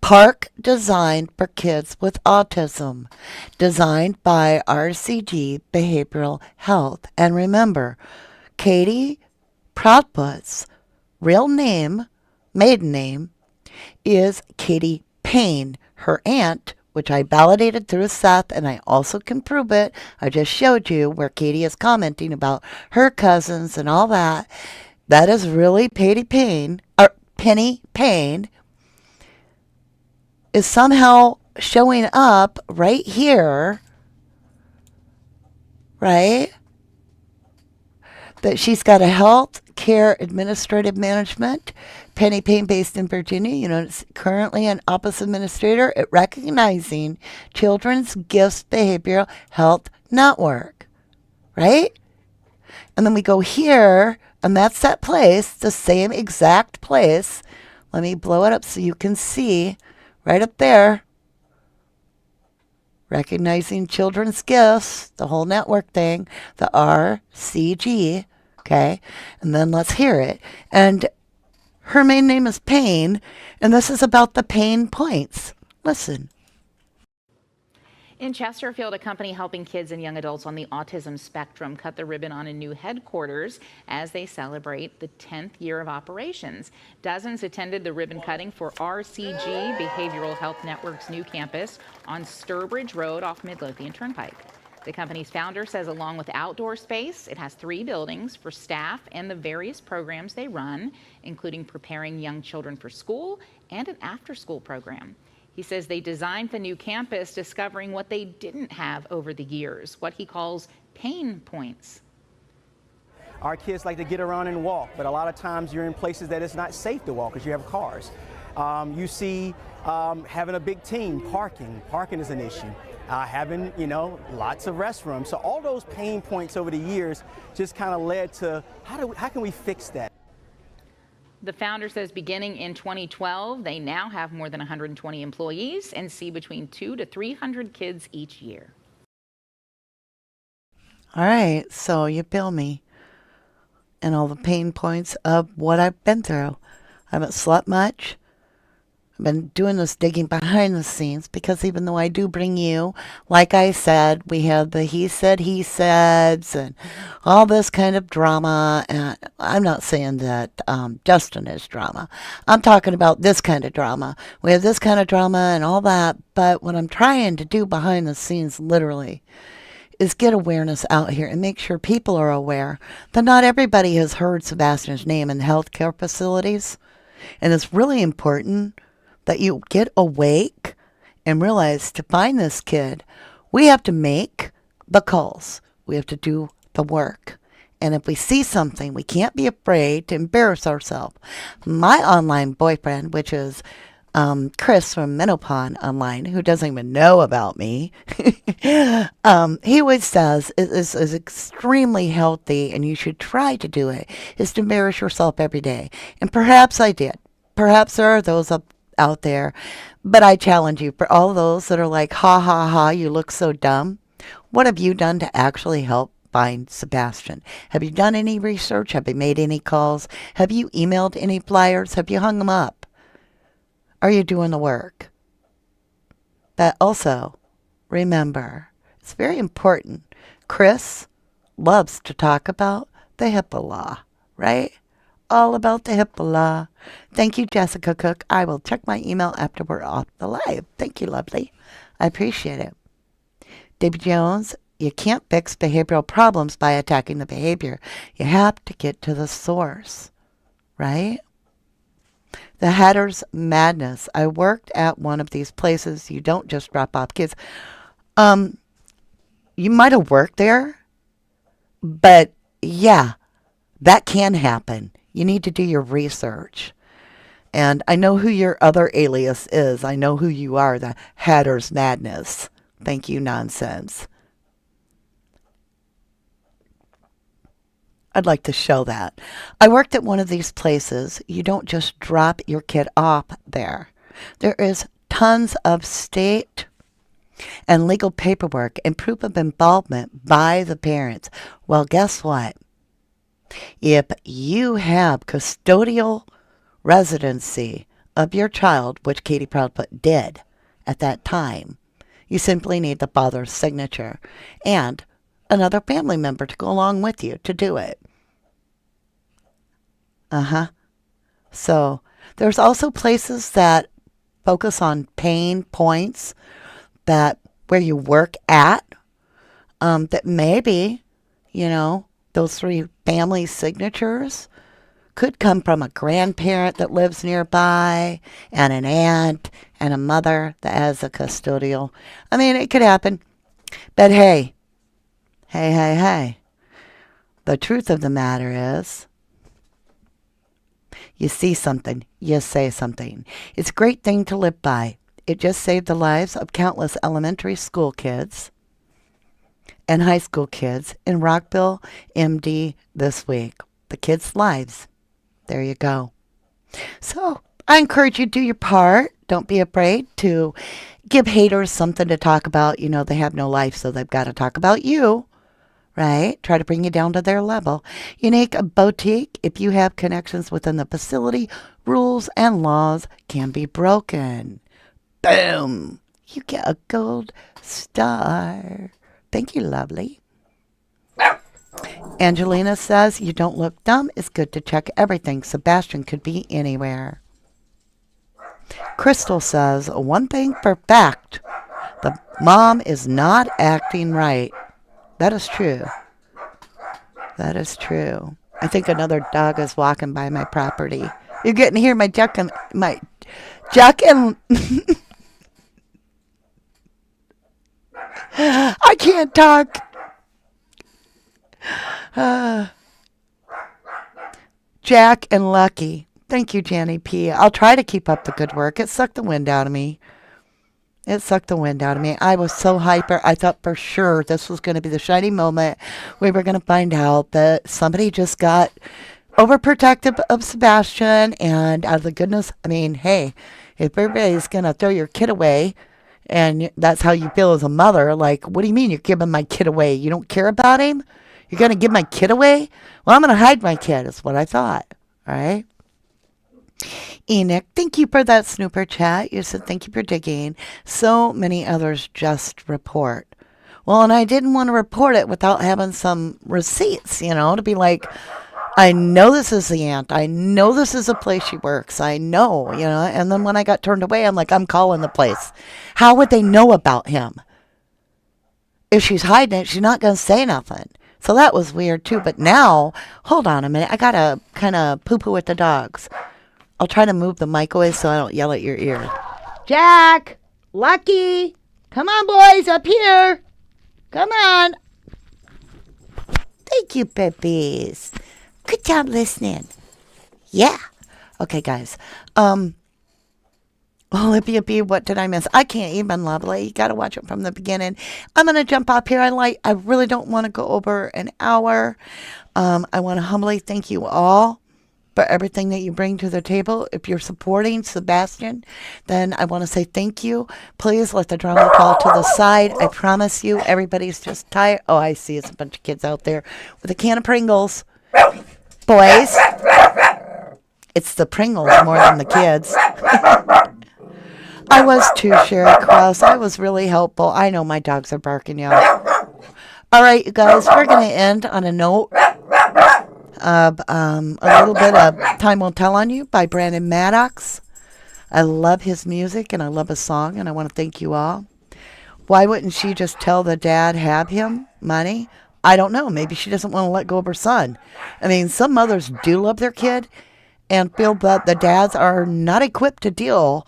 Park designed for kids with autism. Designed by RCG Behavioral Health. And remember, Katie Proudfoot's real name, maiden name, is Katie Payne. Her aunt, which I validated through Seth, and I also can prove it. I just showed you where Katie is commenting about her cousins and all that. That is really Penny Payne, is somehow showing up right here, right? That she's got a health care administrative management. Penny Payne, based in Virginia, it's currently an office administrator at Recognizing Children's Gifts Behavioral Health Network, right? And then we go here, and that's that place, the same exact place. Let me blow it up so you can see right up there. Recognizing Children's Gifts, the whole network thing, the RCG, okay? And then let's hear it. And her main name is Payne, and this is about the pain points. Listen. In Chesterfield, a company helping kids and young adults on the autism spectrum cut the ribbon on a new headquarters as they celebrate the 10th year of operations. Dozens attended the ribbon cutting for RCG, Behavioral Health Network's new campus on Sturbridge Road off Midlothian Turnpike. The company's founder says along with outdoor space, it has 3 buildings for staff and the various programs they run, including preparing young children for school and an after-school program. He says they designed the new campus discovering what they didn't have over the years, what he calls pain points. Our kids like to get around and walk, but a lot of times you're in places that it's not safe to walk because you have cars. You see having a big team, parking is an issue. Having, lots of restrooms. So all those pain points over the years just kind of led to how can we fix that? The founder says beginning in 2012, they now have more than 120 employees and see between 200 to 300 kids each year. All right, so you bill me and all the pain points of what I've been through. I haven't slept much. I've been doing this digging behind the scenes because even though I do bring you, like I said, we have the he said, he says, and all this kind of drama. And I'm not saying that Justin is drama. I'm talking about this kind of drama. We have this kind of drama and all that. But what I'm trying to do behind the scenes, literally, is get awareness out here and make sure people are aware that not everybody has heard Sebastian's name in healthcare facilities. And it's really important that you get awake and realize to find this kid, we have to make the calls. We have to do the work. And if we see something, we can't be afraid to embarrass ourselves. My online boyfriend, which is Chris from Menopon Online, who doesn't even know about me, he always says it is extremely healthy, and you should try to do it, is to embarrass yourself every day. And perhaps I did. Perhaps there are those out there, but I challenge you, for all those that are like, ha ha ha, you look so dumb. What have you done to actually help find Sebastian. Have you done any research? Have you made any calls? Have you emailed any flyers? Have you hung them up? Are you doing the work? But also, remember, it's very important. Chris loves to talk about the HIPAA law, right? All about the HIPAA law. Thank you, Jessica Cook. I will check my email after we're off the live. Thank you, lovely. I appreciate it. David Jones, you can't fix behavioral problems by attacking the behavior. You have to get to the source, right? The Hatter's Madness. I worked at one of these places. You don't just drop off kids. You might have worked there, but yeah, that can happen. You need to do your research. And I know who your other alias is. I know who you are, the Hatter's Madness. Thank you, nonsense. I'd like to show that. I worked at one of these places. You don't just drop your kid off there. There is tons of state and legal paperwork and proof of involvement by the parents. Well, guess what? If you have custodial residency of your child, which Katie Proudfoot did at that time, you simply need the father's signature and another family member to go along with you to do it. So there's also places that focus on pain points that where you work at, that maybe, those 3 family signatures could come from a grandparent that lives nearby and an aunt and a mother that has a custodial. I mean, it could happen. But hey. The truth of the matter is, you see something, you say something. It's a great thing to live by. It just saved the lives of countless elementary school kids and high school kids in Rockville, MD this week. The kids' lives. There you go. So I encourage you to do your part. Don't be afraid to give haters something to talk about. They have no life, so they've got to talk about you, right? Try to bring you down to their level. Unique Boutique, if you have connections within the facility, rules and laws can be broken. Boom. You get a gold star. Thank you, lovely. Angelina says, you don't look dumb. It's good to check everything. Sebastian could be anywhere. Crystal says, one thing for fact, the mom is not acting right. That is true. That is true. I think another dog is walking by my property. You're getting to hear my Jack and I can't talk. Jack and Lucky. Thank you, Jenny P. I'll try to keep up the good work. It sucked the wind out of me. I was so hyper. I thought for sure this was going to be the shiny moment. We were going to find out that somebody just got overprotective of Sebastian, and out of the goodness, hey, if everybody's going to throw your kid away, and that's how you feel as a mother, like, what do you mean you're giving my kid away? You don't care about him? You're going to give my kid away? Well, I'm going to hide my kid, is what I thought. All right? Enoch, thank you for that snooper chat. You said thank you for digging. So many others just report. Well, and I didn't want to report it without having some receipts, to be like, I know this is the aunt. I know this is a place she works. I know, And then when I got turned away, I'm like, I'm calling the place. How would they know about him? If she's hiding it, she's not going to say nothing. So that was weird, too. But now, hold on a minute. I got to kind of poo-poo with the dogs. I'll try to move the mic away so I don't yell at your ear. Jack! Lucky! Come on, boys, up here! Come on! Thank you, Peppies. Good job listening. Yeah. Okay, guys. Olivia B, what did I miss? I can't even, lovely. You got to watch it from the beginning. I'm going to jump off here. I really don't want to go over an hour. I want to humbly thank you all for everything that you bring to the table. If you're supporting Sebastian, then I want to say thank you. Please let the drama fall to the side. I promise you, everybody's just tired. Oh, I see. It's a bunch of kids out there with a can of Pringles. Boys, it's the Pringles more than the kids. I was too, Sherry Cross. I was really helpful. I know my dogs are barking, y'all. All right, you guys, we're going to end on a note of a little bit of Time Will Tell on You by Brandon Maddox. I love his music and I love his song, and I want to thank you all. Why wouldn't she just tell the dad have him money? I don't know. Maybe she doesn't want to let go of her son. I mean, some mothers do love their kid and feel that the dads are not equipped to deal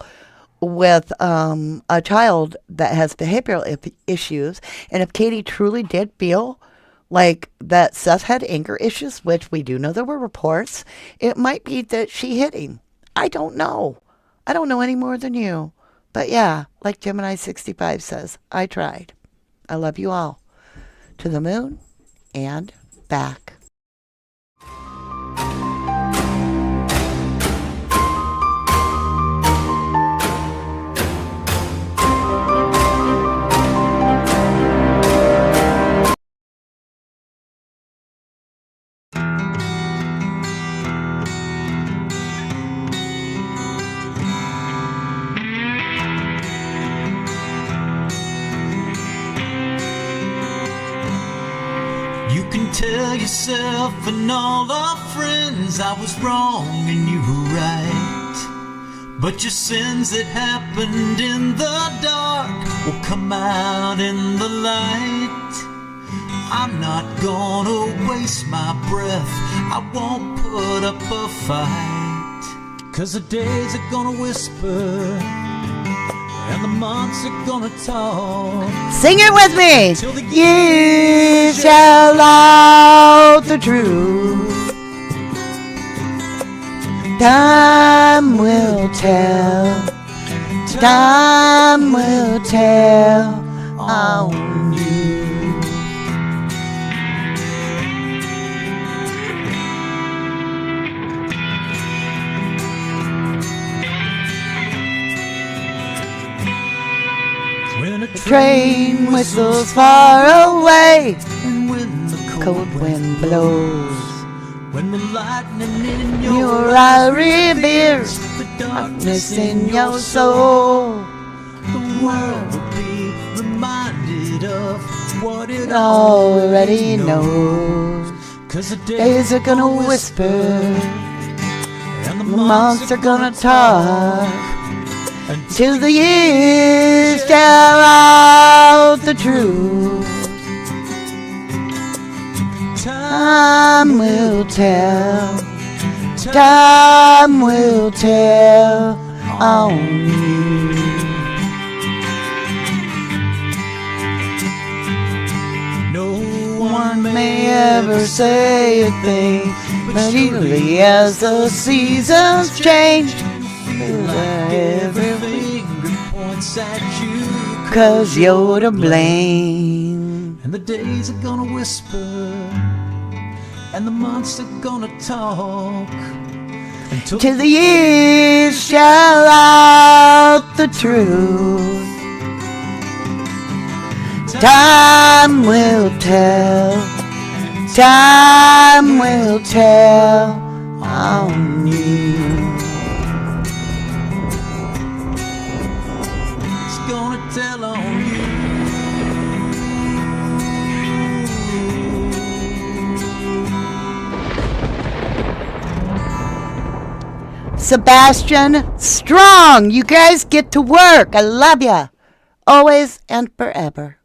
with a child that has behavioral issues. And if Katie truly did feel like that Seth had anger issues, which we do know there were reports, it might be that she hit him. I don't know. I don't know any more than you. But yeah, like Gemini 65 says, I tried. I love you all. To the moon and back. Tell yourself and all our friends I was wrong and you were right. But your sins that happened in the dark will come out in the light. I'm not gonna waste my breath, I won't put up a fight. 'Cause the days are gonna whisper and the months are gonna talk. Sing it with me. You shall out the truth. Time will tell. Time will tell on you. The train whistles far away, and when the cold wind blows, when the lightning in your eye reveals the darkness in your soul, the world will be reminded of what it already knows. 'Cause the days are gonna whisper and the months are gonna talk. Till the years tell out the truth. Time will tell. Time will tell on you. No one may ever say a thing, but easily as the seasons change, every finger points at you, 'cause you're to blame. And the days are gonna whisper and the months are gonna talk till the years shall out the truth. Time will tell. Time will tell on you. Tell on you. Sebastian, strong. You guys get to work. I love ya. Always and forever.